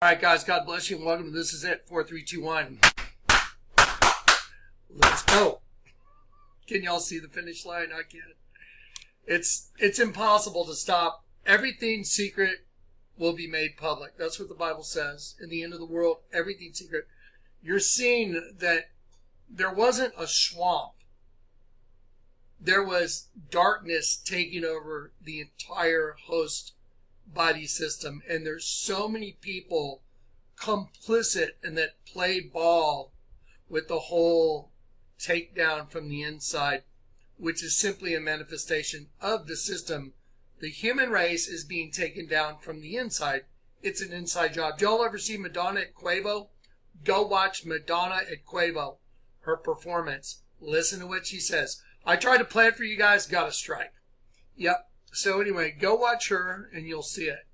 All right, guys, God bless you and welcome to This Is It, 4321. Let's go. Can y'all see the finish line? I can't. It's impossible to stop. Everything secret will be made public. That's what the Bible says. In the end of the world, everything secret. You're seeing that there wasn't a swamp. There was darkness taking over the entire host body system, and there's so many people complicit in that play ball with the whole takedown from the inside, which is simply a manifestation of the system. The human race is being taken down from the inside. It's an inside job. Did y'all ever see Madonna at Quavo? Go watch Madonna at Quavo, her performance. Listen to what she says. I tried to play it for you guys, got a strike. Yep. So anyway, go watch her and you'll see it.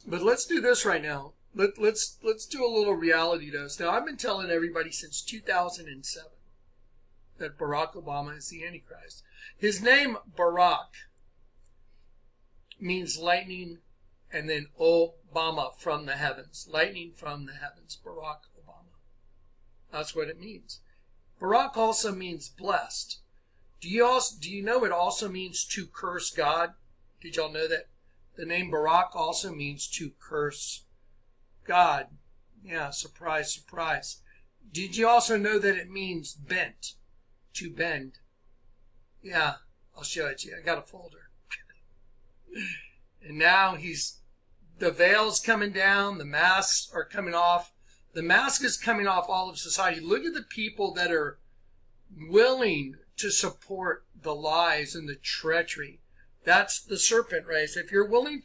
But let's do this right now. Let's do a little reality dose. Now, I've been telling everybody since 2007 that Barack Obama is the Antichrist. His name, Barack, means lightning, and then Obama, from the heavens. Lightning from the heavens. Barack Obama. That's what it means. Barack also means blessed. Do you know it also means to curse God? Did y'all know that? The name Barack also means to curse God. Yeah, surprise, surprise. Did you also know that it means bent? To bend. Yeah, I'll show it to you. I got a folder. And now the veil's coming down, the masks are coming off. The mask is coming off all of society. Look at the people that are willing to support the lies and the treachery. That's the serpent race. If you're willing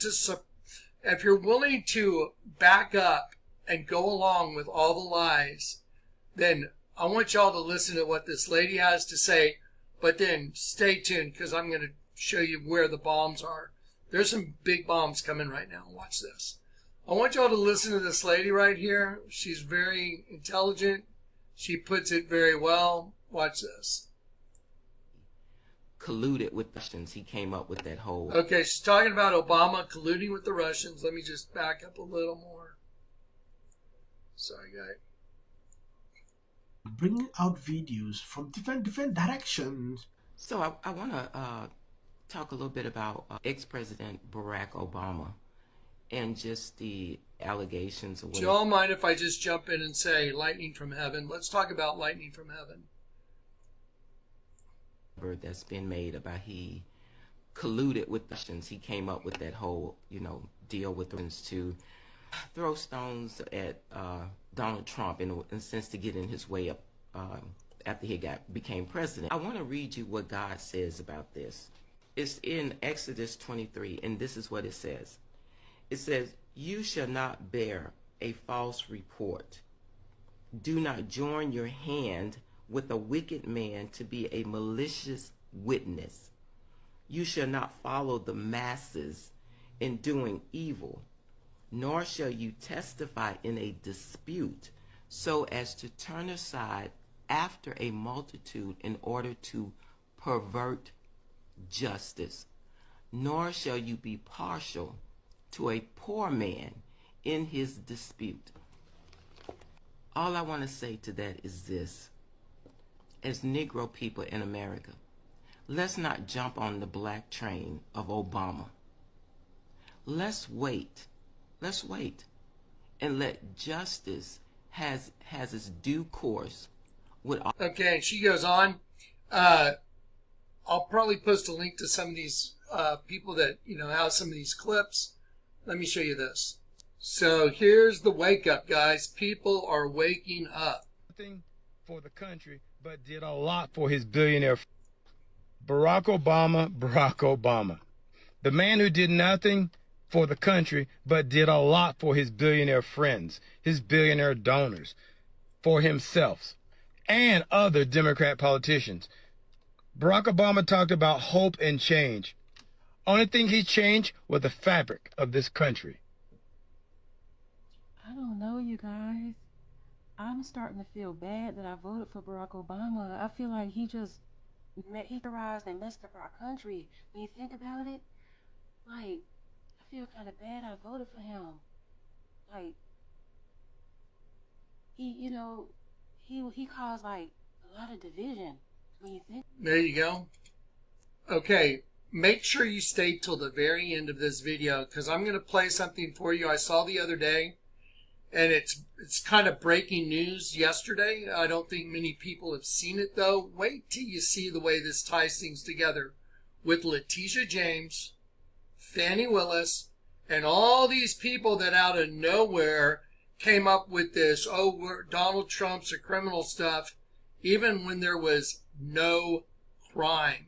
to back up and go along with all the lies, then I want y'all to listen to what this lady has to say, but then stay tuned because I'm going to show you where the bombs are. There's some big bombs coming right now. Watch this. I want y'all to listen to this lady right here. She's very intelligent. She puts it very well. Watch this. Colluded with the Russians. He came up with that whole... Okay, she's talking about Obama colluding with the Russians. Let me just back up a little more. Sorry, guys. Bringing out videos from different directions. So I want to talk a little bit about ex-President Barack Obama and just the allegations. Do y'all mind if I just jump in and say lightning from heaven? Let's talk about lightning from heaven. That's been made about he colluded with the Russians. He came up with that whole, deal with them to throw stones at Donald Trump in a sense to get in his way up after he became president. I want to read you what God says about this. It's in Exodus 23, and this is what it says. It says, "You shall not bear a false report. Do not join your hand with a wicked man to be a malicious witness. You shall not follow the masses in doing evil, nor shall you testify in a dispute so as to turn aside after a multitude in order to pervert justice, nor shall you be partial to a poor man in his dispute." All I want to say to that is this. As Negro people in America, let's not jump on the black train of Obama. Let's wait. Let's wait and let justice has its due course. Okay, and she goes on. I'll probably post a link to some of these people that, have some of these clips. Let me show you this. So here's the wake up, guys. People are waking up. Nothing for the country, but did a lot for his billionaire. Barack Obama. The man who did nothing for the country, but did a lot for his billionaire friends, his billionaire donors, for himself, and other Democrat politicians. Barack Obama talked about hope and change. Only thing he changed was the fabric of this country. I don't know, you guys. I'm starting to feel bad that I voted for Barack Obama. I feel like he terrorized and messed up our country. When you think about it, I feel kind of bad I voted for him. Like, he caused like a lot of division when you think. There you go. Okay, make sure you stay till the very end of this video because I'm going to play something for you I saw the other day, and it's kind of breaking news yesterday. I don't think many people have seen it though. Wait till you see the way this ties things together with Letitia James, Fannie Willis, and all these people that out of nowhere came up with this, Donald Trump's a criminal stuff, even when there was no crime.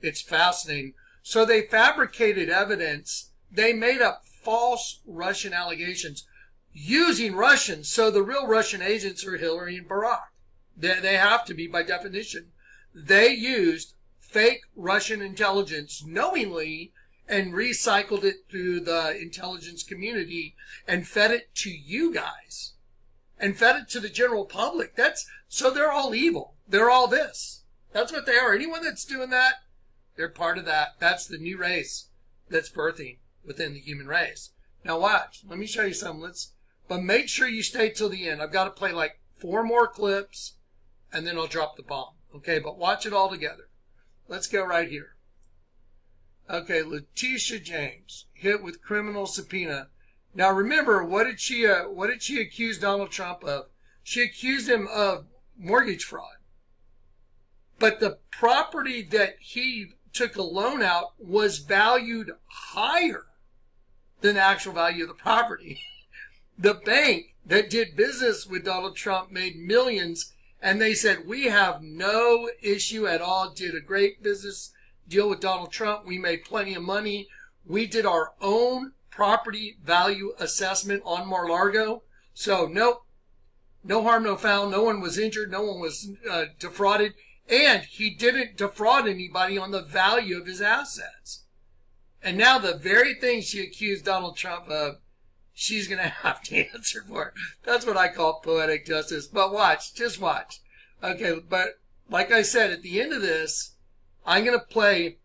It's fascinating. So they fabricated evidence. They made up false Russian allegations using Russians. So the real Russian agents are Hillary and Barack. They have to be by definition. They used fake Russian intelligence knowingly and recycled it through the intelligence community and fed it to you guys and fed it to the general public. So they're all evil. They're all this. That's what they are. Anyone that's doing that, they're part of that. That's the new race that's birthing within the human race. Now watch. Let me show you something. But make sure you stay till the end. I've got to play like 4 more clips and then I'll drop the bomb. Okay, but watch it all together. Let's go right here. Okay, Letitia James hit with criminal subpoena. Now remember, what did she accuse Donald Trump of? She accused him of mortgage fraud. But the property that he took a loan out was valued higher than the actual value of the property. The bank that did business with Donald Trump made millions, and they said, we have no issue at all, did a great business deal with Donald Trump. We made plenty of money. We did our own property value assessment on Mar-a-Lago. So nope, no harm, no foul. No one was injured. No one was defrauded. And he didn't defraud anybody on the value of his assets. And now the very thing she accused Donald Trump of, she's going to have to answer for it. That's what I call poetic justice. But watch, just watch. Okay, but like I said, at the end of this, I'm going to play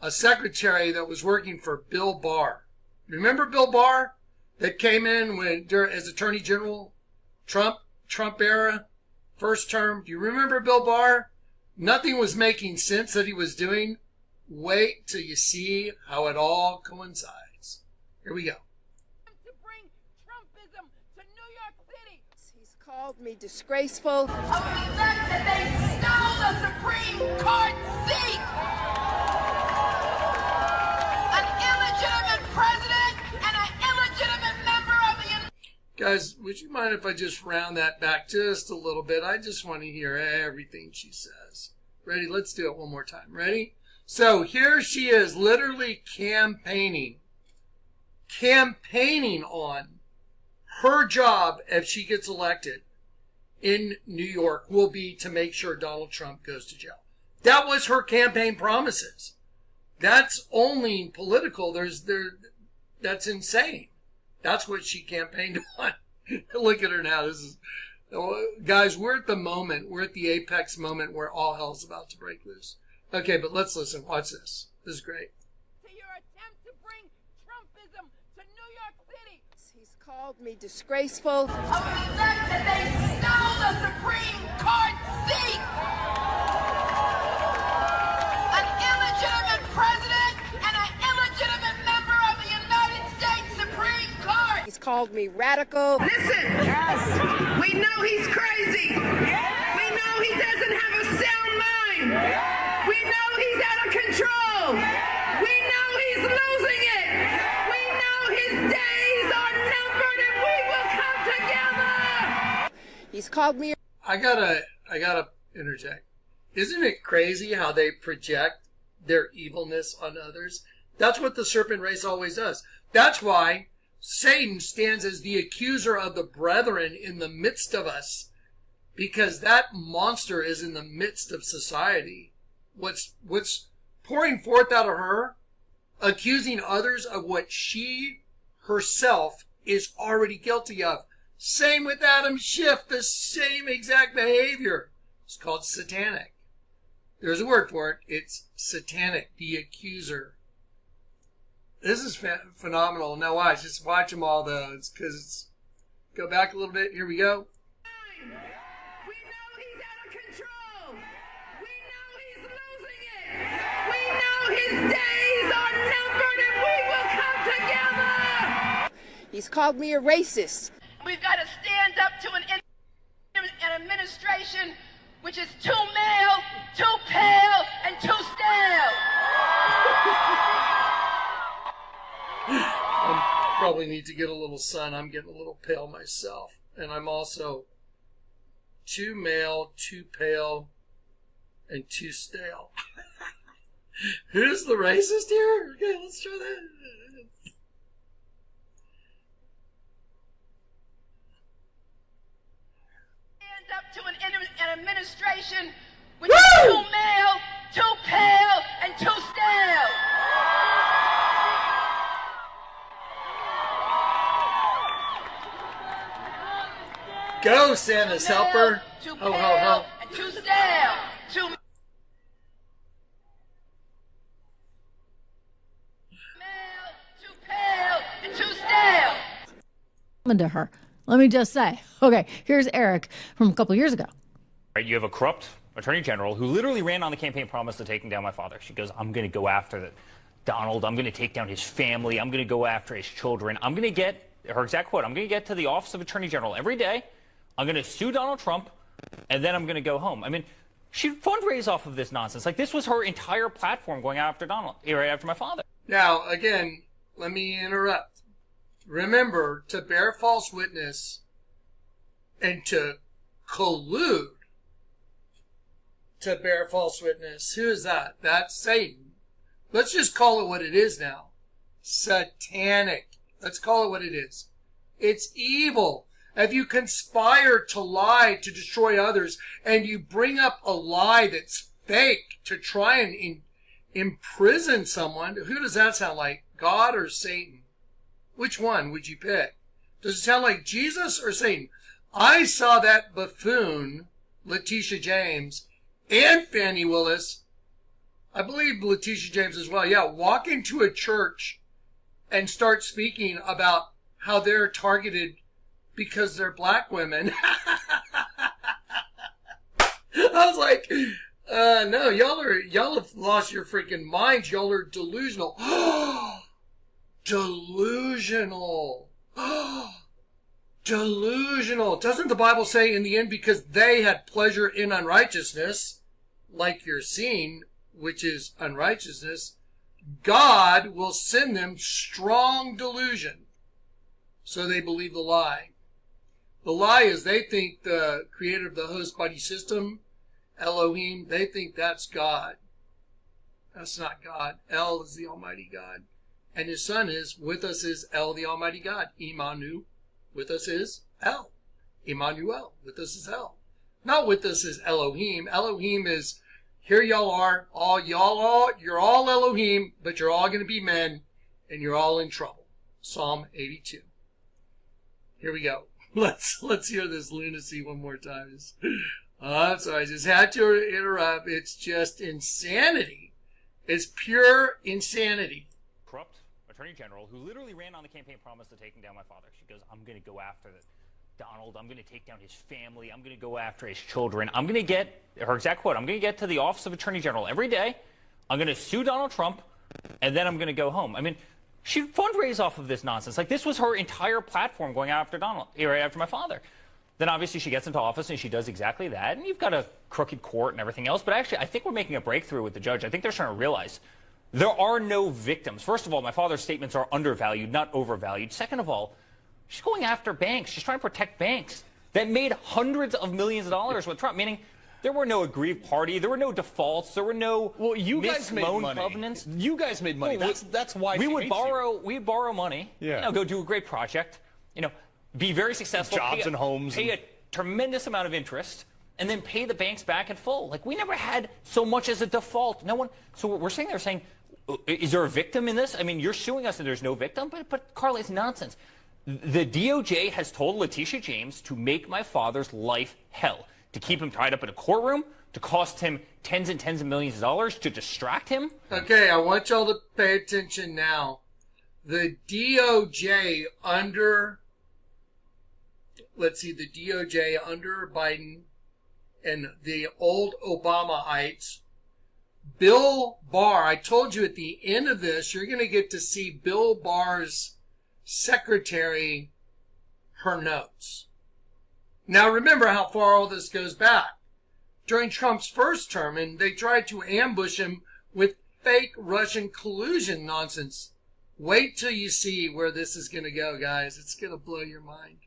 a secretary that was working for Bill Barr. Remember Bill Barr that came in as Attorney General? Trump era, first term. Do you remember Bill Barr? Nothing was making sense that he was doing. Wait till you see how it all coincides. Here we go. To bring Trumpism to New York City. He's called me disgraceful. Of the fact that they stole the Supreme Court seat. An illegitimate president and an illegitimate member of the United States. Guys, would you mind if I just round that back just a little bit? I just want to hear everything she says. Ready? Let's do it one more time. Ready? So here she is literally campaigning on her job if she gets elected in New York will be to make sure Donald Trump goes to jail. That was her campaign promises. That's only political. That's insane. That's what she campaigned on. Look at her now. Guys, we're at the moment. We're at the apex moment where all hell's about to break loose. Okay, but let's listen. Watch this. This is great. To your attempt to bring Trumpism to New York City. He's called me disgraceful. Of the fact that they stole the Supreme Court seat. An illegitimate president and an illegitimate member of the United States Supreme Court. He's called me radical. Listen, we know he's crazy. We know he doesn't have a sound mind. We know he's out of control. We know he's losing it. We know his days are numbered and we will come together. He's called me. I gotta interject. Isn't it crazy how they project their evilness on others? That's what the serpent race always does. That's why Satan stands as the accuser of the brethren in the midst of us, because that monster is in the midst of society. What's pouring forth out of her, accusing others of what she herself is already guilty of. Same with Adam Schiff, the same exact behavior. It's called satanic. There's a word for it. It's satanic, the accuser. This is phenomenal. Now watch. Just watch them all, though. It's because it's... Go back a little bit. Here we go. We know he's out of control. We know he's losing it. We know his days are numbered and we will come together. He's called me a racist. We've got to stand up to an administration which is too male, too pale, and too stale. I probably need to get a little sun. I'm getting a little pale myself. And I'm also too male, too pale, and too stale. Who's the racist here? Okay, let's try that. Stand up to an administration which is too male, too pale, and too stale. Go, Santa's helper. Too Ho, pale ho, ho. and too stale. Too male, too pale, and too stale. To her. Let me just say. Okay, here's Eric from a couple years ago. Right, you have a corrupt attorney general who literally ran on the campaign promise to taking down my father. She goes, I'm going to go after Donald. I'm going to take down his family. I'm going to go after his children. I'm going to get, her exact quote, I'm going to get to the office of attorney general every day. I'm going to sue Donald Trump, and then I'm going to go home. I mean, she fundraised off of this nonsense. Like, this was her entire platform going after Donald, right after my father. Now, again, let me interrupt. Remember, to bear false witness and to collude to bear false witness. Who is that? That's Satan. Let's just call it what it is now. Satanic. Let's call it what it is. It's evil. If you conspire to lie to destroy others and you bring up a lie that's fake to try and imprison someone, who does that sound like? God or Satan? Which one would you pick? Does it sound like Jesus or Satan? I saw that buffoon, Letitia James, and Fannie Willis, I believe Letitia James as well, walk into a church and start speaking about how they're targeted because they're black women. I was like, no, y'all have lost your freaking minds. Y'all are delusional. Delusional. Delusional. Doesn't the Bible say in the end, because they had pleasure in unrighteousness, like you're seeing, which is unrighteousness, God will send them strong delusion. So they believe the lie. The lie is they think the creator of the host body system, Elohim, they think that's God. That's not God. El is the Almighty God. And his son is, with us is El, the Almighty God. Imanu, with us is El. Emmanuel, with us is El. Not with us is Elohim. Elohim is, here y'all are, you're all Elohim, but you're all going to be men, and you're all in trouble. Psalm 82. Here we go. Let's hear this lunacy one more time. I'm sorry, I just had to interrupt. It's just insanity. It's pure insanity. Corrupt attorney general who literally ran on the campaign promise to taking down my father. She goes, I'm going to go after Donald. I'm going to take down his family. I'm going to go after his children. I'm going to get, her exact quote, I'm going to get to the office of attorney general every day. I'm going to sue Donald Trump, and then I'm going to go home. I mean, she fundraised off of this nonsense. Like, this was her entire platform going after Donald, right after my father. Then obviously she gets into office and she does exactly that. And you've got a crooked court and everything else. But actually, I think we're making a breakthrough with the judge. I think they're trying to realize there are no victims. First of all, my father's statements are undervalued, not overvalued. Second of all, she's going after banks. She's trying to protect banks that made hundreds of millions of dollars with Trump, meaning there were no aggrieved party, there were no defaults, there were no you guys made loan money. covenants. You guys made money. Well, that's why we'd borrow money. Yeah. Go do a great project. Be very successful. Jobs and homes. Pay a tremendous amount of interest, and then pay the banks back in full. Like, we never had so much as a default. No one. So what we're saying, they're saying, is there a victim in this? I mean, you're suing us and there's no victim, but Carla, it's nonsense. The DOJ has told Letitia James to make my father's life hell, to keep him tied up in a courtroom, to cost him tens and tens of millions of dollars, to distract him. Okay, I want y'all to pay attention now. the DOJ under, the DOJ under Biden and the old Obamaites, Bill Barr, I told you at the end of this, you're going to get to see Bill Barr's secretary, her notes. Now remember how far all this goes back. During Trump's first term, and they tried to ambush him with fake Russian collusion nonsense. Wait till you see where this is going to go, guys. It's going to blow your mind.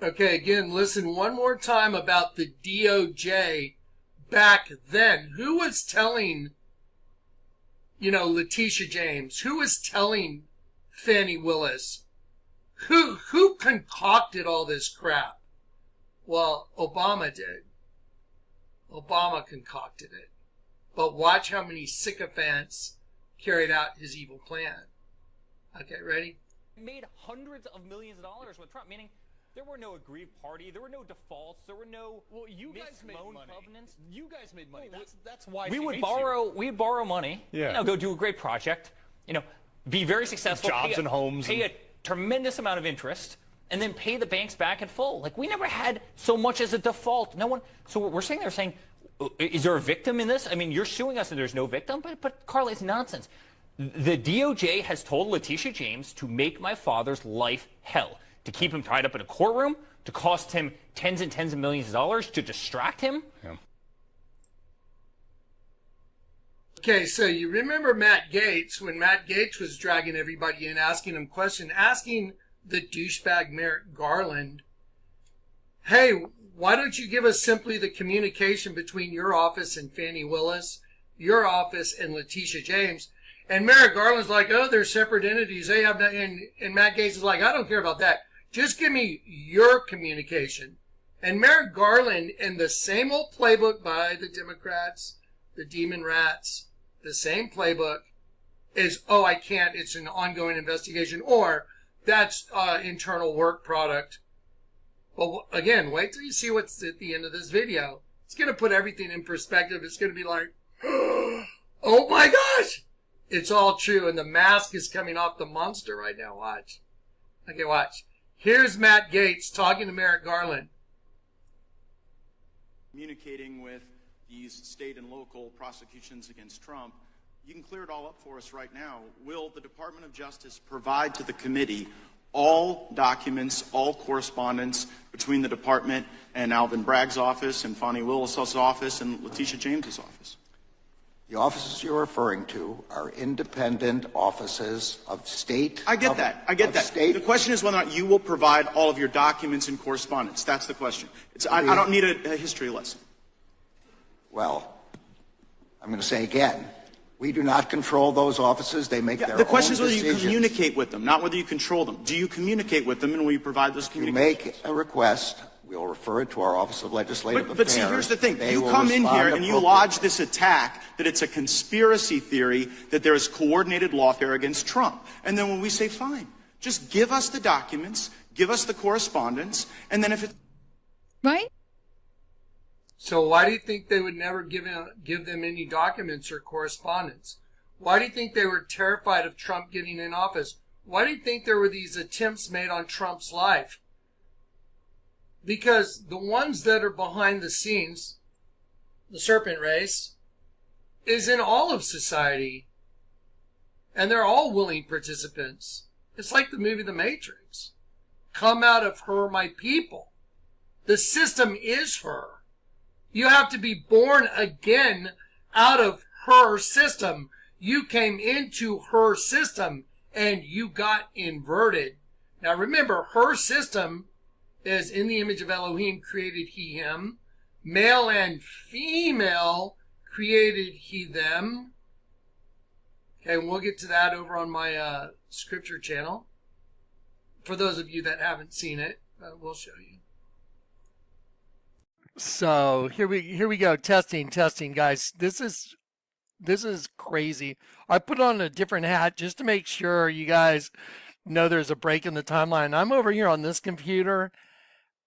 Okay, again, listen one more time about the DOJ back then. Who was telling, Letitia James? Who was telling Fannie Willis? Who concocted all this crap? Well, Obama did. Obama concocted it. But watch how many sycophants carried out his evil plan. Okay, ready? Made hundreds of millions of dollars with Trump, meaning there were no aggrieved party, there were no defaults, there were no you guys made money. Covenants. You guys made money. That's why We'd borrow money. Yeah. Go do a great project. Be very successful. Jobs and homes. Pay a tremendous amount of interest, and then pay the banks back in full. Like, we never had so much as a default. No one. So we're saying they're saying, is there a victim in this? I mean, you're suing us and there's no victim, but Carla, it's nonsense. The DOJ has told Letitia James to make my father's life hell, to keep him tied up in a courtroom, to cost him tens and tens of millions of dollars, to distract him. Yeah. Okay, so you remember Matt Gaetz, when Matt Gaetz was dragging everybody in, asking him questions, asking the douchebag Merrick Garland, hey, why don't you give us simply the communication between your office and Fannie Willis, your office and Letitia James? And Merrick Garland's like, oh, they're separate entities. They have nothing. And Matt Gaetz is like, I don't care about that. Just give me your communication. And Merrick Garland, in the same old playbook by the Democrats, the demon rats, the same playbook, is, oh, I can't. It's an ongoing investigation. Or that's internal work product. But again, wait till you see what's at the end of this video. It's going to put everything in perspective. It's going to be like, oh my gosh, it's all true. And the mask is coming off the monster right now. Watch. Okay, watch. Here's Matt Gaetz talking to Merrick Garland. Communicating with these state and local prosecutions against Trump, you can clear it all up for us right now. Will the Department of Justice provide to the committee all documents, all correspondence between the department and Alvin Bragg's office and Fannie Willis' office and Letitia James's office? The offices you're referring to are independent offices of state. I get that. I get that. State. The question is whether or not you will provide all of your documents and correspondence. That's the question. I don't need a history lesson. Well, I'm going to say again, we do not control those offices. They make their own decisions. The question is whether you communicate with them, not whether you control them. Do you communicate with them, and will you provide those communications? You make a request. We'll refer it to our Office of Legislative Affairs. But see, here's the thing. You come in here and you lodge this attack that it's a conspiracy theory, that there is coordinated lawfare against Trump. And then when we say, fine, just give us the documents, give us the correspondence, and then if it... Right? So why do you think they would never give them any documents or correspondence? Why do you think they were terrified of Trump getting in office? Why do you think there were these attempts made on Trump's life? Because the ones that are behind the scenes, the serpent race, is in all of society. And they're all willing participants. It's like the movie The Matrix. Come out of her, my people. The system is her. You have to be born again out of her system. You came into her system and you got inverted. Now remember, her system is in the image of Elohim created he him. Male and female created he them. Okay, and we'll get to that over on my scripture channel. For those of you that haven't seen it, we'll show you. So here we go. Testing, guys. This is crazy. I put on a different hat just to make sure you guys know there's a break in the timeline. I'm over here on this computer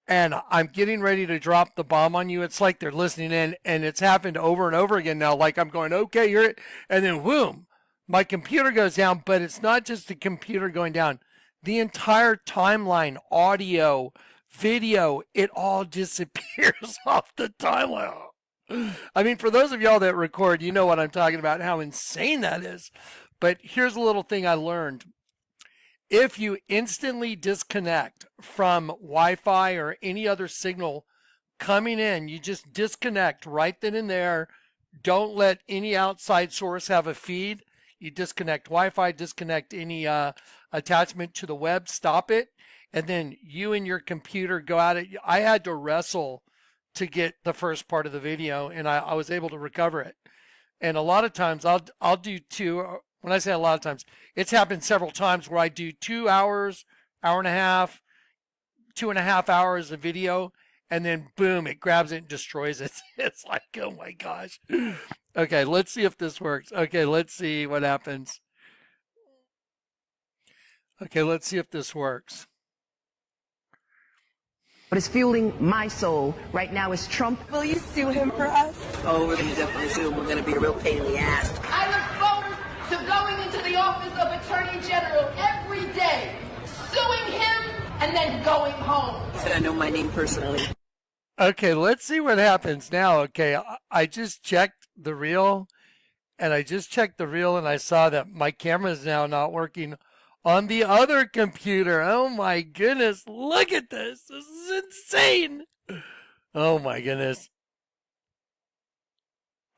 and I'm getting ready to drop the bomb on you. It's like they're listening in, and it's happened over and over again now. Like I'm going, okay, you're it, and then boom, my computer goes down, but it's not just the computer going down. The entire timeline, audio, video, it all disappears off the timeline. I mean, for those of y'all that record, you know what I'm talking about, how insane that is. But here's a little thing I learned. If you instantly disconnect from Wi-Fi or any other signal coming in, you just disconnect right then and there. Don't let any outside source have a feed. You disconnect Wi-Fi, disconnect any attachment to the web, stop it, and then you and your computer go at it. I had to wrestle to get the first part of the video, and I was able to recover it. And a lot of times I'll do two. When I say a lot of times, it's happened several times where I do 2 hours, hour and a half, 2.5 hours of video, and then boom, it grabs it and destroys it. It's like, oh my gosh. Okay, let's see if this works. Okay, let's see what happens. Okay, let's see if this works. What is fueling my soul right now is Trump. Will you sue him for us? Oh, we're going to definitely sue him. We're going to be a real pain in the ass. I look forward to going into the office of Attorney General every day, suing him, and then going home. Said I know my name personally. Okay, let's see what happens now. Okay, I just checked the reel, and I saw that my camera is now not working on the other computer. Oh my goodness, look at this. This is insane. Oh my goodness.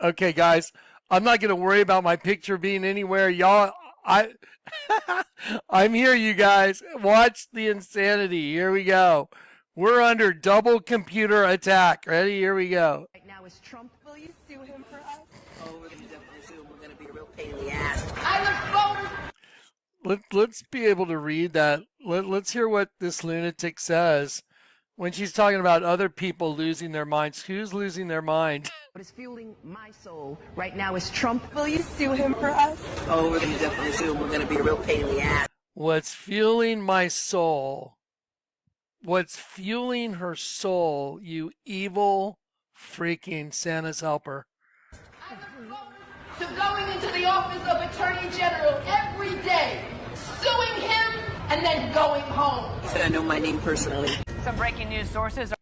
Okay, guys, I'm not going to worry about my picture being anywhere. Y'all, I'm here, you guys. Watch the insanity. Here we go. We're under double computer attack. Ready? Here we go. Right now is Trump. Will you sue him for us? Oh, we're going to definitely sue him. We're going to be a real pain in the ass. I look forward. Let's be able to read that. Let's hear what this lunatic says when she's talking about other people losing their minds. Who's losing their mind? What is fueling my soul right now is Trump. Will you sue him for us? Oh, we're going to definitely sue him. We're going to be a real pain in the ass. What's fueling my soul? What's fueling her soul, you evil freaking Santa's helper? I look forward to going into the office of Attorney General every day, suing him, and then going home. Said I know my name personally. Some breaking news sources.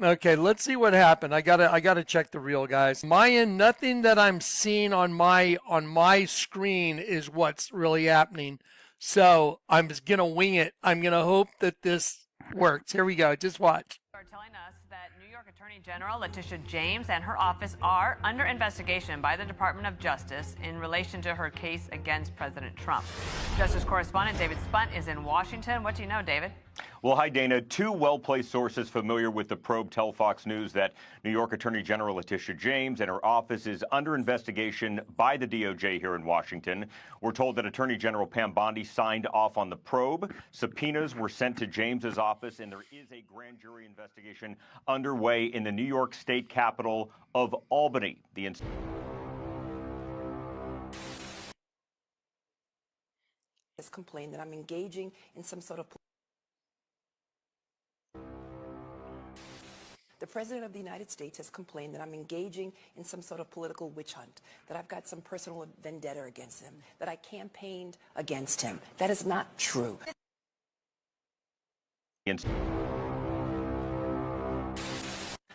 Okay, let's see what happened. I gotta check the reel, guys. My end, nothing that I'm seeing on my screen is what's really happening. So I'm just gonna wing it. I'm gonna hope that this works. Here we go. Just watch. Are telling us that New York Attorney General Letitia James and her office are under investigation by the Department of Justice in relation to her case against President Trump. Justice correspondent David Spunt is in Washington. What do you know, David? Well, hi, Dana. Two well-placed sources familiar with the probe tell Fox News that New York Attorney General Letitia James and her office is under investigation by the DOJ here in Washington. We're told that Attorney General Pam Bondi signed off on the probe. Subpoenas were sent to James's office, and there is a grand jury investigation underway in the New York State capital of Albany. Has complained that I'm engaging in some sort of. The President of the United States has complained that I'm engaging in some sort of political witch hunt, that I've got some personal vendetta against him, that I campaigned against him. That is not true.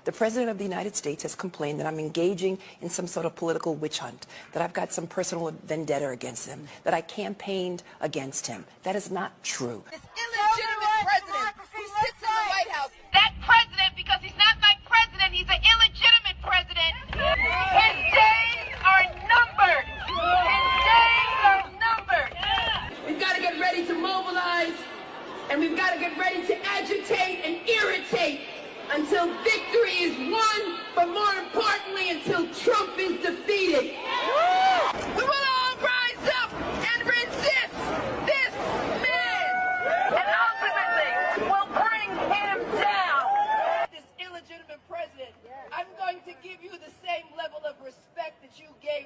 The President of the United States has complained that I'm engaging in some sort of political witch hunt, that I've got some personal vendetta against him, that I campaigned against him. That is not true. This illegitimate president who sits in the White House, that president, because he's not my president, he's an illegitimate president. His days are numbered. His days are numbered. We've got to get ready to mobilize, and we've got to get ready to agitate and irritate until victory is won, but more importantly, until Trump is defeated. We will all rise up and resist this man, and ultimately we'll bring him down. This illegitimate president, I'm going to give you the same level of respect that you gave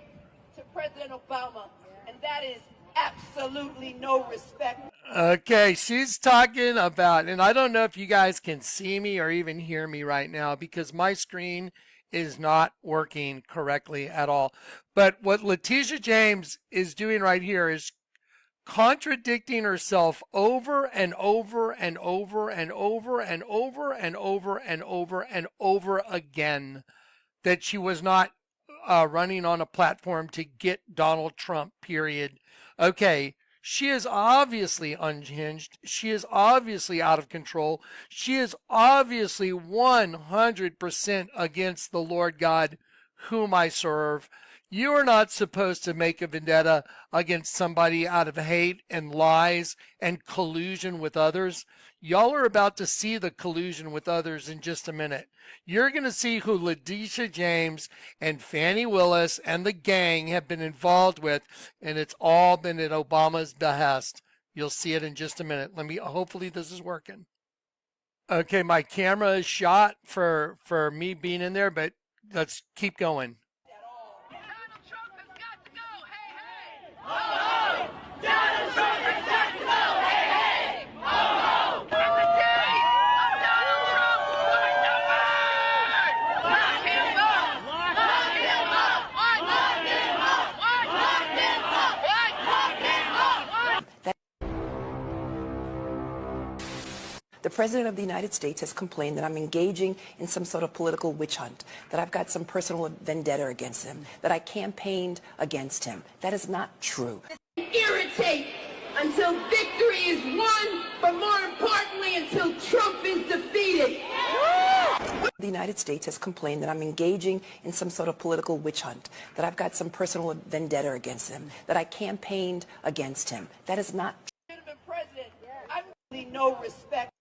to President Obama, and that is absolutely no respect. Okay, she's talking about, and I don't know if you guys can see me or even hear me right now because my screen is not working correctly at all. But what Letitia James is doing right here is contradicting herself over and over and over and over and over and over and over and over again, that she was not running on a platform to get Donald Trump, period. Okay, she is obviously unhinged. She is obviously out of control. She is obviously 100% against the Lord God whom I serve. You are not supposed to make a vendetta against somebody out of hate and lies and collusion with others. Y'all are about to see the collusion with others in just a minute. You're going to see who Letitia James and Fannie Willis and the gang have been involved with, and it's all been at Obama's behest. You'll see it in just a minute. Hopefully this is working. Okay, my camera is shot for me being in there, but let's keep going. The President of the United States has complained that I'm engaging in some sort of political witch hunt, that I've got some personal vendetta against him, that I campaigned against him. That is not true. Irritate until victory is won, but more importantly, until Trump is defeated. The United States has complained that I'm engaging in some sort of political witch hunt, that I've got some personal vendetta against him, that I campaigned against him. That is not true. President, I really no respect.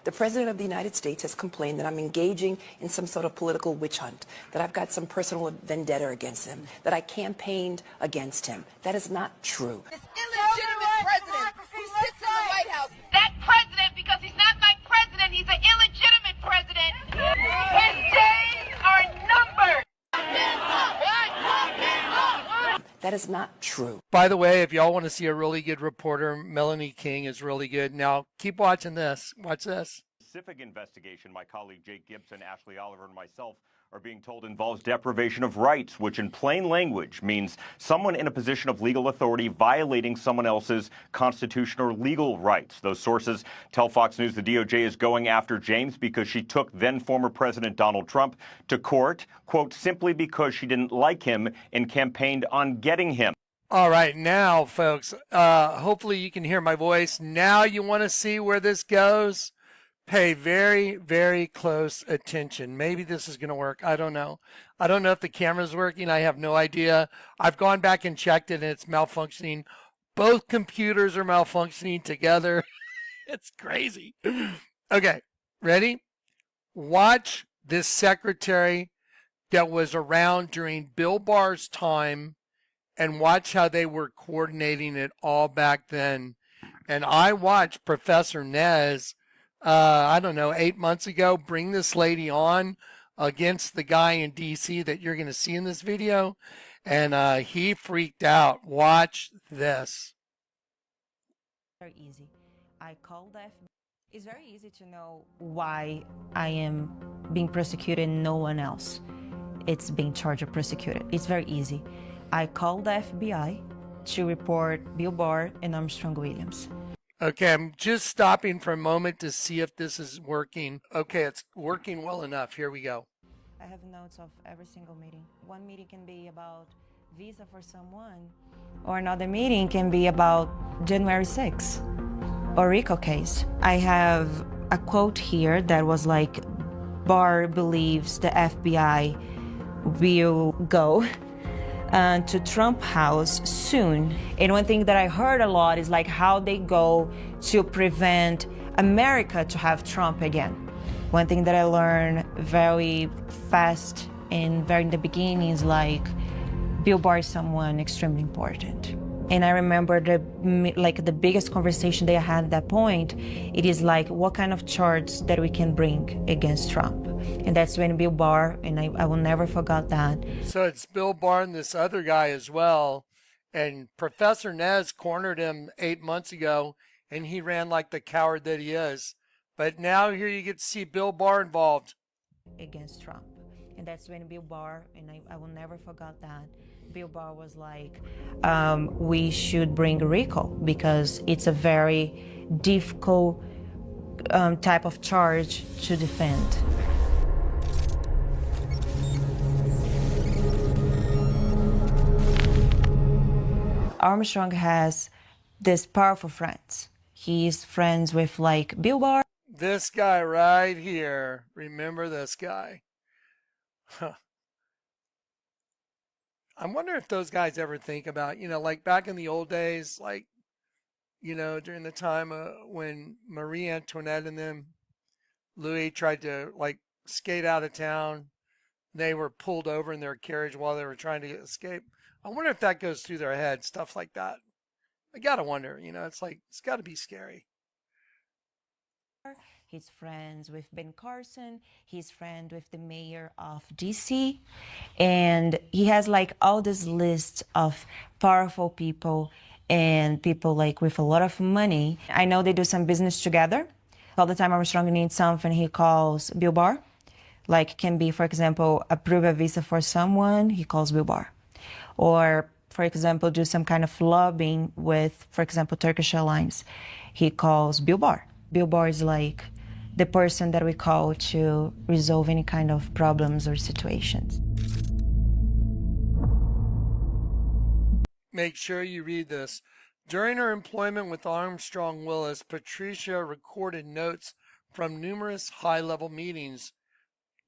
The President of the United States has complained that I'm engaging in some sort of political witch hunt, that I've got some personal vendetta against him, that I campaigned against him. That is not true. This illegitimate president who sits in the White House. That president, because he's not my president, he's an illegitimate president. His days are numbered. That is not true. By the way, if y'all want to see a really good reporter, Melanie King is really good. Now, keep watching this. Watch this. Specific investigation my colleague Jake Gibson, Ashley Oliver, and myself are being told involves deprivation of rights, which in plain language means someone in a position of legal authority violating someone else's constitutional or legal rights. Those sources tell Fox News the DOJ is going after James because she took then former President Donald Trump to court, quote, simply because she didn't like him and campaigned on getting him. All right, now, folks, hopefully you can hear my voice. Now you want to see where this goes? Pay very, very close attention. Maybe this is going to work. I don't know. I don't know if the camera's working. I have no idea. I've gone back and checked it, and it's malfunctioning. Both computers are malfunctioning together. It's crazy. Okay, ready? Watch this secretary that was around during Bill Barr's time, and watch how they were coordinating it all back then. And I watched Professor Nez, I don't know, 8 months ago, bring this lady on against the guy in D.C. that you're going to see in this video. And he freaked out. Watch this. Very easy. I called the FBI. It's very easy to know why I am being prosecuted and no one else. It's being charged or prosecuted. It's very easy. I called the FBI to report Bill Barr and Armstrong Williams. Okay, I'm just stopping for a moment to see if this is working. Okay, it's working well enough. Here we go. I have notes of every single meeting. One meeting can be about visa for someone, or another meeting can be about January 6th or RICO case. I have a quote here that was like, Barr believes the FBI will go to Trump House soon. And one thing that I heard a lot is like how they go to prevent America to have Trump again. One thing that I learned very fast and very in the beginning is like Bill Barr is someone extremely important. And I remember the biggest conversation they had at that point, it is like what kind of charge that we can bring against Trump. And that's when Bill Barr, and I will never forget that. So it's Bill Barr and this other guy as well. And Professor Nez cornered him 8 months ago, and he ran like the coward that he is. But now here you get to see Bill Barr involved. Against Trump. And that's when Bill Barr, and I will never forget that, Bill Barr was like, we should bring RICO because it's a very difficult type of charge to defend. Armstrong has this powerful friends. He's friends with like Bill Barr. This guy right here. Remember this guy. Huh. I wonder if those guys ever think about, like back in the old days, like, during the time when Marie Antoinette and them, Louis tried to like skate out of town. They were pulled over in their carriage while they were trying to escape. I wonder if that goes through their head, stuff like that. I gotta wonder, it's like, it's gotta be scary. He's friends with Ben Carson. He's friend with the mayor of DC. And he has like all this list of powerful people and people like with a lot of money. I know they do some business together. All the time Armstrong needs something, he calls Bill Barr. Like can be, for example, approve a visa for someone, he calls Bill Barr. Or, for example, do some kind of lobbying with, for example, Turkish Airlines, he calls Bill Barr. Bill Barr is like the person that we call to resolve any kind of problems or situations. Make sure you read this. During her employment with Armstrong Willis, Patricia recorded notes from numerous high-level meetings.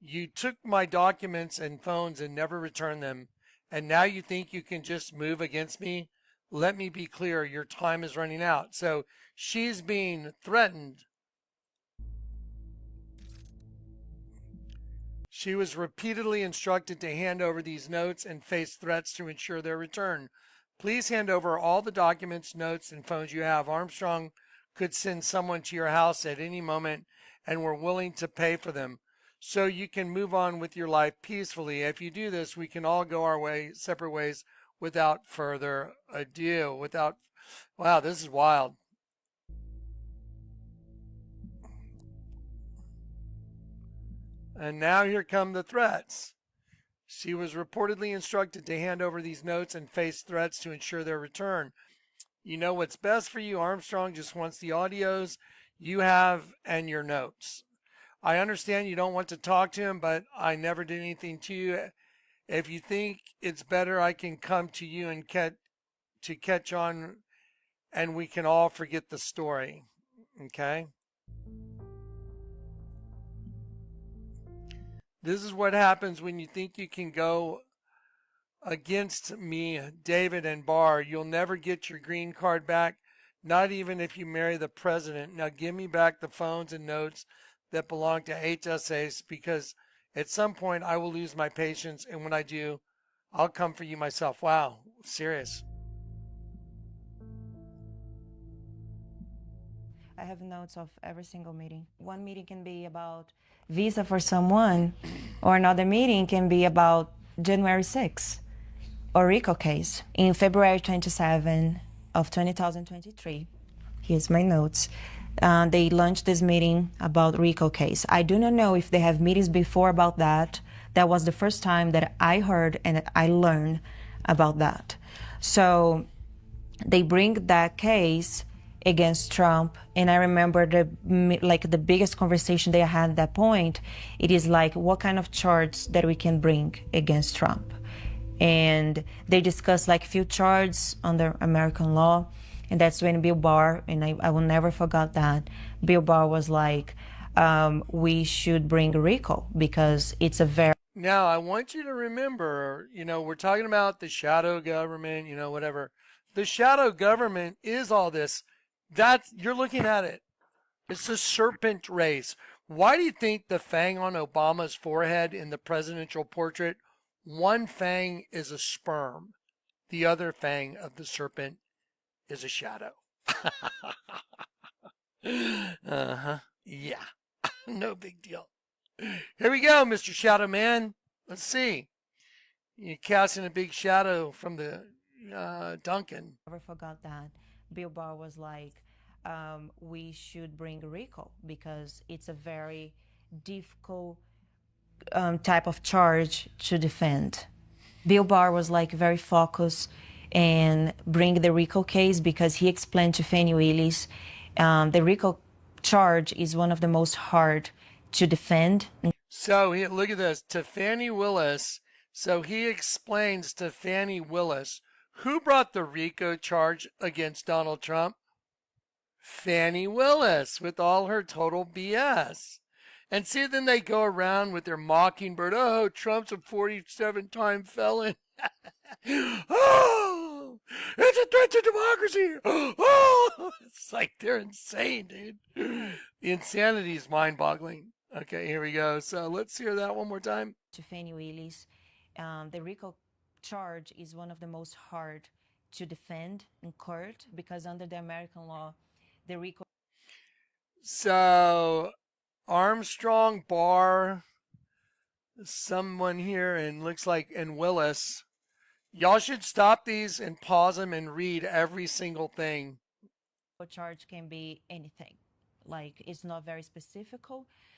You took my documents and phones and never returned them, and now you think you can just move against me? Let me be clear, your time is running out. So she's being threatened. She was repeatedly instructed to hand over these notes and face threats to ensure their return. Please hand over all the documents, notes, and phones you have. Armstrong could send someone to your house at any moment, and we're willing to pay for them so you can move on with your life peacefully. If you do this, we can all go our separate ways without further ado. Wow, this is wild. And now here come the threats. She was reportedly instructed to hand over these notes and face threats to ensure their return. You know what's best for you. Armstrong just wants the audios you have and your notes. I understand you don't want to talk to him, but I never did anything to you. If you think it's better, I can come to you and catch on, and we can all forget the story. Okay? This is what happens when you think you can go against me, David and Barr. You'll never get your green card back, not even if you marry the president. Now give me back the phones and notes that belong to HSAs, because at some point I will lose my patience, and when I do, I'll come for you myself. Wow, serious. I have notes of every single meeting. One meeting can be about visa for someone, or another meeting can be about January 6th or RICO case. In February 27 of 2023, here's my notes. They launched this meeting about RICO case. I do not know if they have meetings before about that. That was the first time that I heard and I learned about that. So they bring that case against Trump, and I remember the biggest conversation they had at that point. It is like, what kind of charge that we can bring against Trump? And they discussed like few charges under American law. And that's when Bill Barr, and I will never forget that, Bill Barr was like, we should bring RICO because it's a very... Now, I want you to remember, we're talking about the shadow government, whatever. The shadow government is all this. You're looking at it. It's a serpent race. Why do you think the fang on Obama's forehead in the presidential portrait, one fang is a sperm, the other fang of the serpent is a shadow? Uh-huh. Yeah. No big deal. Here we go, Mr. Shadow Man. Let's see. You're casting a big shadow from the, Duncan. Never forgot that. Bill Barr was like, we should bring RICO because it's a very difficult type of charge to defend. Bill Barr was like very focused and bring the RICO case because he explained to Fannie Willis the RICO charge is one of the most hard to defend. So look at this, to Fannie Willis. So he explains to Fannie Willis, who brought the RICO charge against Donald Trump? Fannie Willis, with all her total BS. And see, then they go around with their mockingbird. Oh, Trump's a 47-time felon. Oh, it's a threat to democracy. Oh, it's like they're insane, dude. The insanity is mind-boggling. Okay, here we go. So let's hear that one more time. To Fannie Willis, the RICO charge is one of the most hard to defend in court because under the American law, the RICO. So Armstrong, Barr, someone here, and looks like, and Willis. Y'all should stop these and pause them and read every single thing. Charge can be anything. Like, it's not very specific.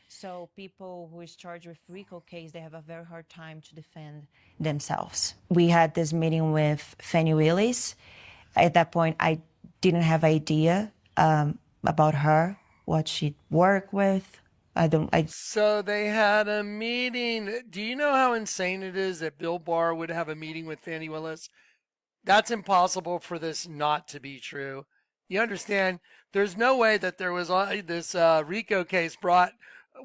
So people who is charged with RICO case, they have a very hard time to defend themselves. We had this meeting with Fannie Willis. At that point, I didn't have idea about her, what she'd work with. So they had a meeting. Do you know how insane it is that Bill Barr would have a meeting with Fannie Willis? That's impossible for this not to be true. You understand? There's no way that there was this RICO case brought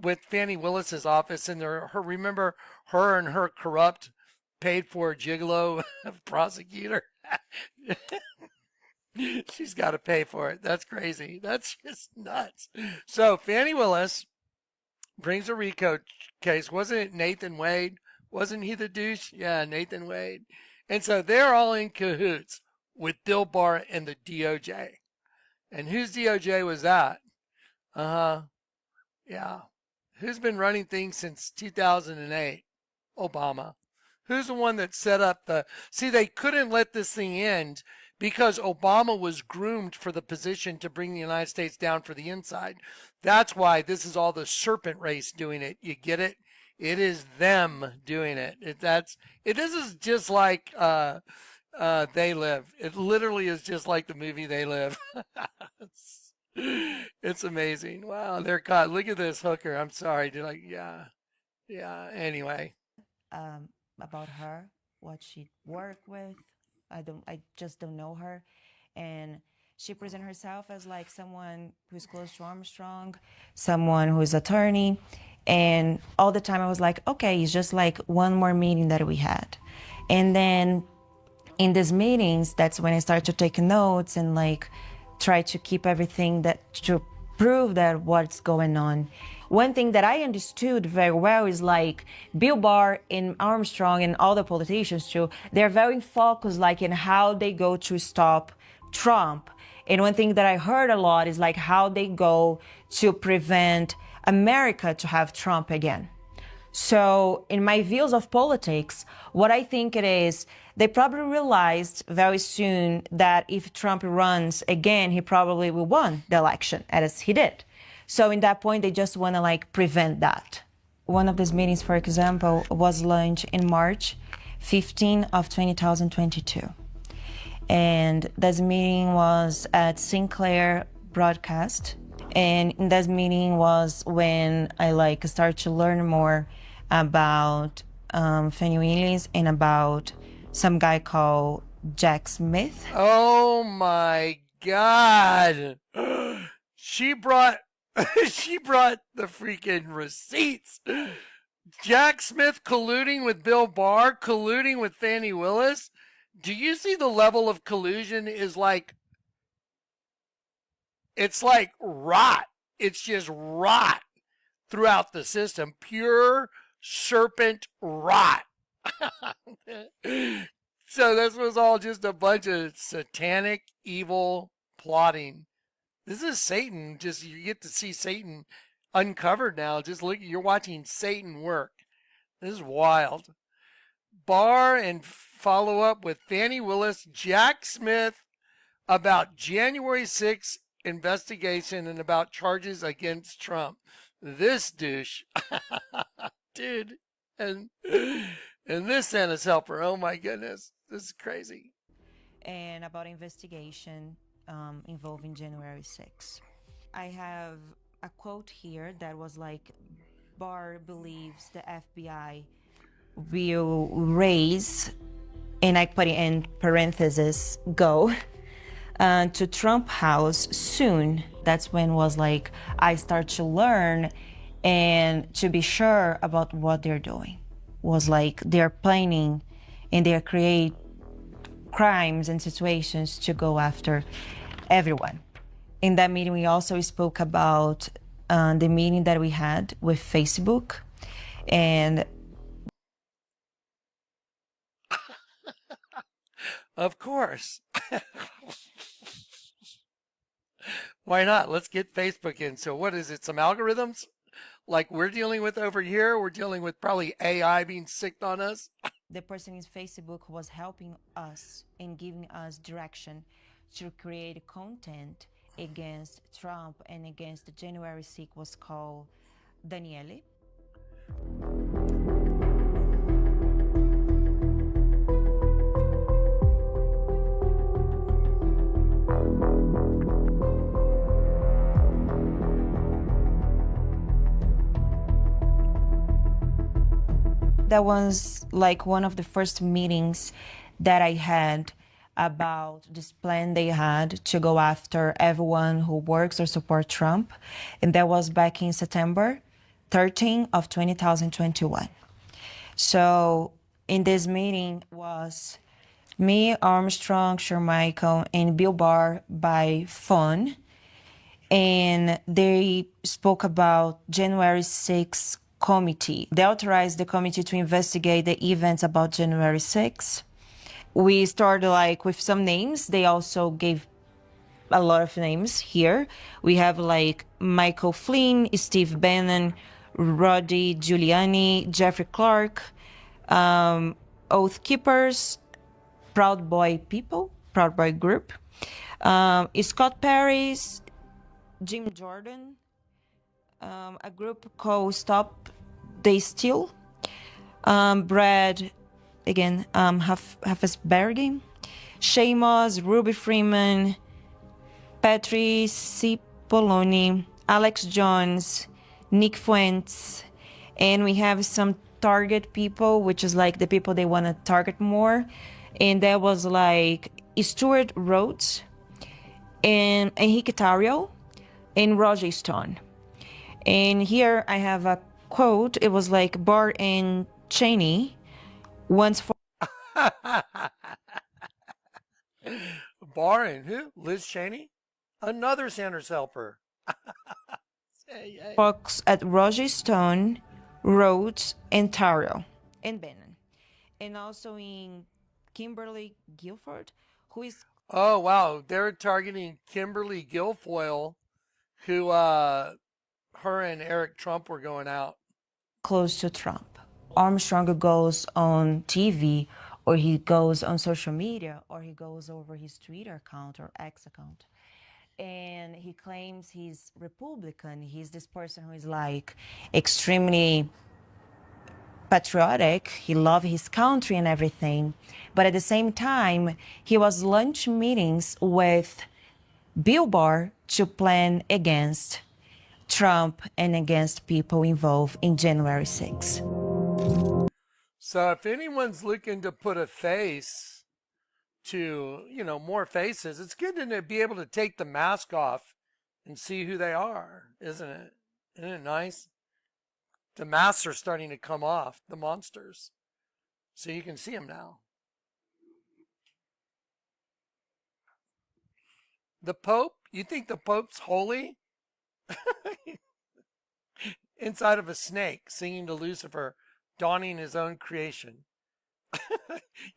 with Fannie Willis's office, and remember her and her corrupt, paid-for gigolo prosecutor. She's got to pay for it. That's crazy. That's just nuts. So Fannie Willis brings a RICO case. Wasn't it Nathan Wade? Wasn't he the douche? Yeah, Nathan Wade. And so they're all in cahoots with Bill Barr and the DOJ. And whose DOJ was that? Yeah. Who's been running things since 2008? Obama. Who's the one that set up see, they couldn't let this thing end because Obama was groomed for the position to bring the United States down for the inside. That's why this is all the serpent race doing it. You get it? It is them doing it. This is just like They Live. It literally is just like the movie They Live. It's amazing. Wow, they're caught. Look at this hooker. I'm sorry. Yeah. Anyway. About her, what she worked with. I just don't know her. And she presents herself as like someone who's close to Armstrong, someone who's attorney. And all the time I was like, okay, it's just like one more meeting that we had. And then in these meetings, that's when I started to take notes and like try to keep everything to prove that what's going on. One thing that I understood very well is like Bill Barr and Armstrong and all the politicians too, they're very focused like in how they go to stop Trump. And one thing that I heard a lot is like how they go to prevent America to have Trump again. So in my views of politics, what I think it is, they probably realized very soon that if Trump runs again, he probably will win the election as he did. So in that point, they just want to like prevent that. One of these meetings, for example, was launched in March 15 of 2022. And this meeting was at Sinclair Broadcast. And in this meeting was when I like started to learn more about Fannie Willis and about some guy called Jack Smith. Oh my God. She brought the freaking receipts. Jack Smith colluding with Bill Barr, colluding with Fannie Willis. Do you see the level of collusion is like, it's like rot. It's just rot throughout the system. Pure serpent rot. So this was all just a bunch of satanic, evil plotting. This is Satan. Just you get to see Satan uncovered now. Just look, you're watching Satan work. This is wild. Barr and follow up with Fannie Willis, Jack Smith about January 6th investigation and about charges against Trump. This douche, dude, and this Santa's helper. Oh my goodness, this is crazy. And about investigation involving January 6th. I have a quote here that was like, Barr believes the FBI will raise, and I put it in parentheses, go to Trump House soon. That's when was like, I start to learn and to be sure about what they're doing. Was like they're planning and they're create crimes and situations to go after everyone. In that meeting, we also spoke about the meeting that we had with Facebook, and of course. Why not? Let's get Facebook in. So what is it? Some algorithms like we're dealing with over here? We're dealing with probably AI being sicked on us. The person in Facebook was helping us and giving us direction to create content against Trump and against the January 6th was called Daniele. That was like one of the first meetings that I had about this plan they had to go after everyone who works or support Trump. And that was back in September 13 of 2021. So in this meeting was me, Armstrong, Shermichael, and Bill Barr by phone. And they spoke about January 6th committee. They authorized the committee to investigate the events about January 6th. We started like with some names. They also gave a lot of names here. We have like Michael Flynn, Steve Bannon, Rudy Giuliani, Jeffrey Clark, Oath Keepers, Proud Boy People, Proud Boy Group, Scott Paris, Jim Jordan, a group called Stop They Steal, Brad, again, Hafesbergen, Seamus, Ruby Freeman, Patrice Cipollone, Alex Jones, Nick Fuentes, and we have some target people, which is like the people they want to target more. And that was like Stuart Rhodes and Enrique Tarrio and Roger Stone. And here I have a quote. It was like Barr and Cheney once for Barr and who? Liz Cheney? Another Sanders helper. Fox at Roger Stone, Rhodes, and Tarrio, and Bannon. And also in Kimberly Guilford, who is... Oh, wow. They're targeting Kimberly Guilfoyle, who her and Eric Trump were going out. Close to Trump. Armstrong goes on TV, or he goes on social media, or he goes over his Twitter account or X account, and he claims he's Republican. He's this person who is like extremely patriotic. He loves his country and everything. But at the same time, he was lunch meetings with Bill Barr to plan against Trump and against people involved in January 6th. So if anyone's looking to put a face to, more faces, it's good to be able to take the mask off and see who they are, isn't it? Isn't it nice? The masks are starting to come off, the monsters. So you can see them now. The Pope? You think the Pope's holy? Inside of a snake, singing to Lucifer, donning his own creation.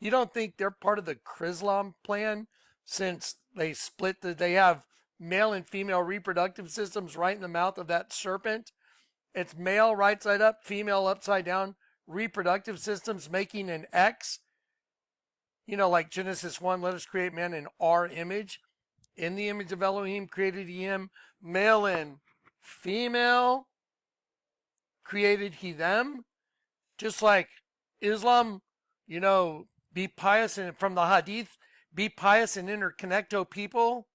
You don't think they're part of the Chrislam plan, since they split they have male and female reproductive systems right in the mouth of that serpent? It's male right side up, female upside down, reproductive systems making an X. like Genesis 1, let us create man in our image. In the image of Elohim created he him, male and female created he them. Just like Islam, be pious, and from the Hadith, be pious and interconnect, O people,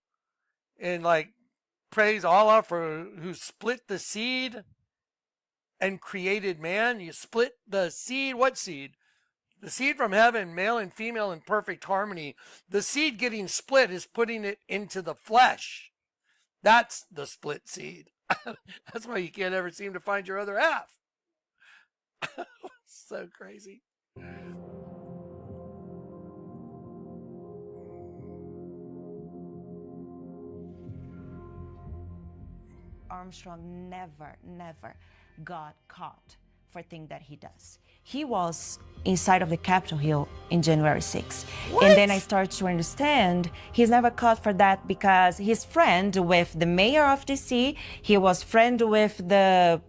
and like praise Allah for who split the seed and created man. You split the seed. What seed? The seed from heaven, male and female in perfect harmony. The seed getting split is putting it into the flesh. That's the split seed. That's why you can't ever seem to find your other half. So crazy. Armstrong never got caught for things that he does. He was inside of the Capitol Hill in January 6th. And then I started to understand he's never caught for that because he's friend with the mayor of DC. He was friend with the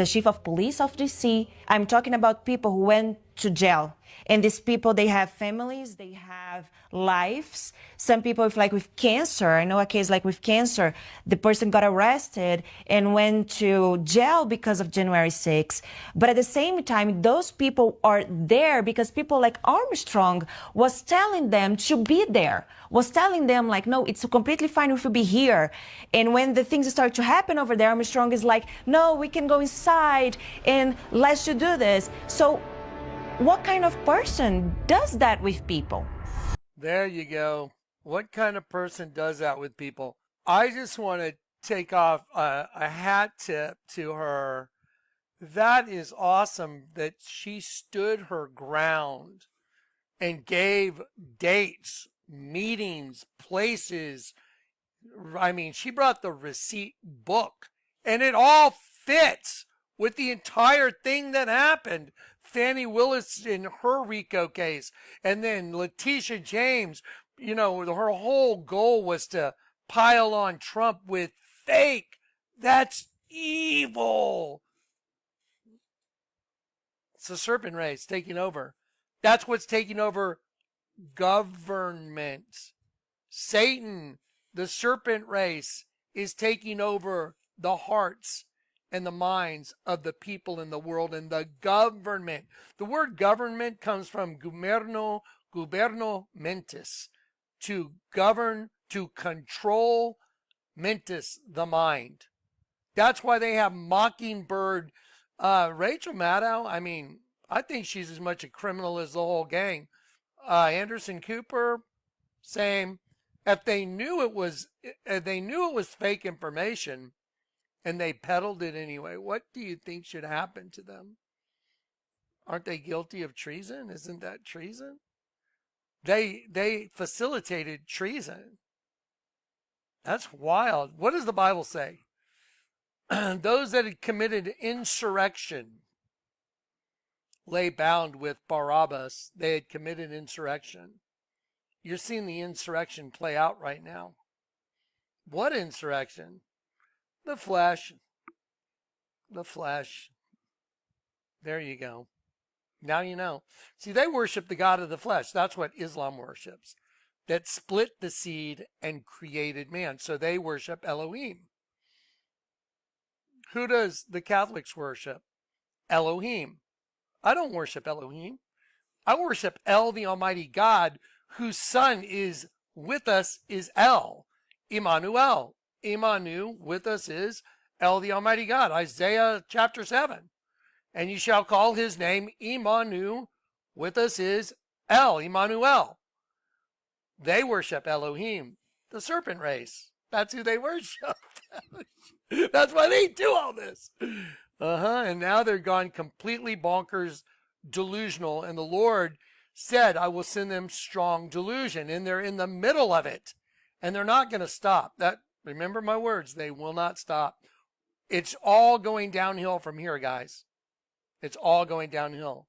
chief of police of DC. I'm talking about people who went to jail. And these people, they have families, they have lives. Some people with cancer, I know a case with cancer, the person got arrested and went to jail because of January 6th. But at the same time, those people are there because people like Armstrong was telling them to be there, was telling them no, it's completely fine if you be here. And when the things start to happen over there, Armstrong is like, no, we can go inside and let's do this. So what kind of person does that with people? There you go. What kind of person does that with people? I just want to take off a hat tip to her. That is awesome that she stood her ground and gave dates, meetings, places. I mean, she brought the receipt book and it all fits with the entire thing that happened. Fannie Willis in her RICO case, and then Letitia James, her whole goal was to pile on Trump with fake. That's evil. It's the serpent race taking over. That's what's taking over government. Satan, the serpent race, is taking over the hearts and the minds of the people in the world and the government. The word government comes from guberno mentis, to govern, to control, mentis, the mind. That's why they have Mockingbird. Rachel Maddow, I think she's as much a criminal as the whole gang. Anderson Cooper, same. If they knew it was fake information, and they peddled it anyway, what do you think should happen to them? Aren't they guilty of treason? Isn't that treason? They facilitated treason. That's wild. What does the Bible say? Those that had committed insurrection lay bound with Barabbas. They had committed insurrection. You're seeing the insurrection play out right now. What insurrection? The flesh. The flesh. There you go. Now you know. See, they worship the God of the flesh. That's what Islam worships. That split the seed and created man. So they worship Elohim. Who does the Catholics worship? Elohim. I don't worship Elohim. I worship El, the Almighty God, whose son is with us is El, Emmanuel. Imanu, with us is El, the Almighty God. Isaiah chapter 7. And you shall call his name Imanu, with us is El, Emmanuel. They worship Elohim, the serpent race. That's who they worship. That's why they do all this. And now they're gone completely bonkers, delusional. And the Lord said, I will send them strong delusion. And they're in the middle of it. And they're not going to stop. Remember my words, they will not stop. It's all going downhill from here, guys. It's all going downhill.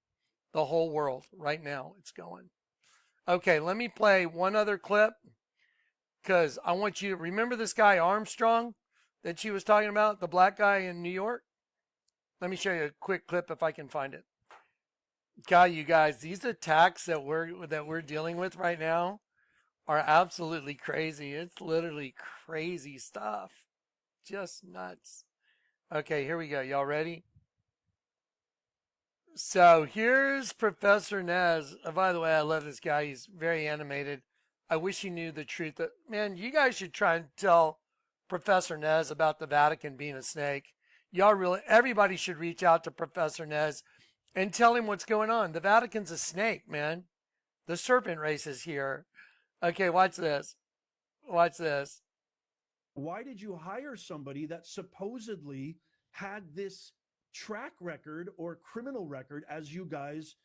The whole world right now, it's going. Okay, let me play one other clip because I want you to remember this guy Armstrong that she was talking about, the black guy in New York. Let me show you a quick clip if I can find it. God, you guys, these attacks that we're dealing with right now are absolutely crazy. It's literally crazy stuff. Just nuts. Okay, here we go. Y'all ready? So here's Professor Nez. By the way, I love this guy. He's very animated. I wish he knew the truth. Man, you guys should try and tell Professor Nez about the Vatican being a snake. Everybody should reach out to Professor Nez and tell him what's going on. The Vatican's a snake, man. The serpent race is here. Okay, watch this. Watch this. Why did you hire somebody that supposedly had this track record or criminal record as you guys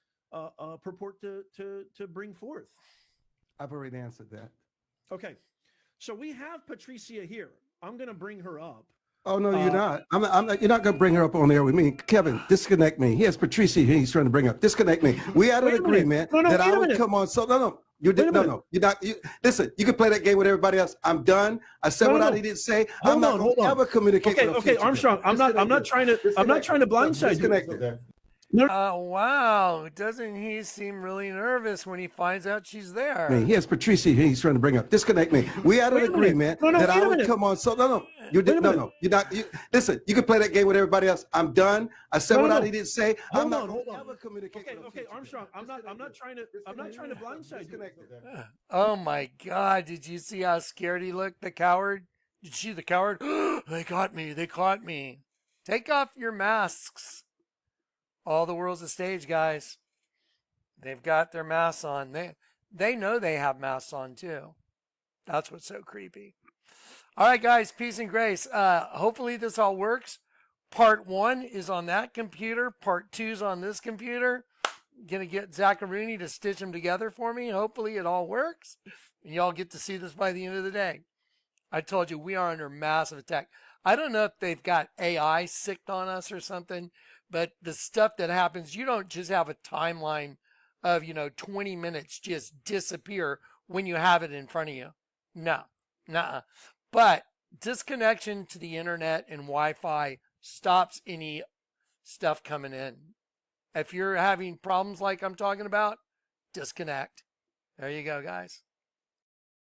purport to bring forth? I've already answered that. Okay. So we have Patricia here. I'm going to bring her up. Oh, no, you're not. I'm not. You're not going to bring her up on air with me. Kevin, disconnect me. Here's Patricia here. He's trying to bring up. Disconnect me. We had an agreement that I would come on. So, no. You did no. You're not. Listen, you can play that game with everybody else. I'm done. I said what I needed to say. I'm not going to ever communicate with Okay, Armstrong. I'm not trying to blindside you. Oh, wow. Doesn't he seem really nervous when he finds out she's there? Here's Patricia here. He's trying to bring up. Disconnect me. We had an agreement that I would come on. So, no. You did no. You're not. Listen, you can play that game with everybody else. I'm done. I said what I needed to say. I'm not going to ever communicate. Okay, Armstrong. I'm not trying to blindside you. Oh my God! Did you see how scared he looked? The coward. Did you see the coward? They caught me. They caught me. Take off your masks. All the world's a stage, guys. They've got their masks on. They know they have masks on too. That's what's so creepy. All right, guys, peace and grace. Hopefully this all works. Part 1 is on that computer. Part 2 is on this computer. Gonna get Zacharuni to stitch them together for me. Hopefully it all works. And y'all get to see this by the end of the day. I told you we are under massive attack. I don't know if they've got AI sicked on us or something, but the stuff that happens, you don't just have a timeline of, 20 minutes just disappear when you have it in front of you. No, nuh-uh. But disconnection to the internet and Wi-Fi stops any stuff coming in. If you're having problems like I'm talking about, disconnect. There you go, guys.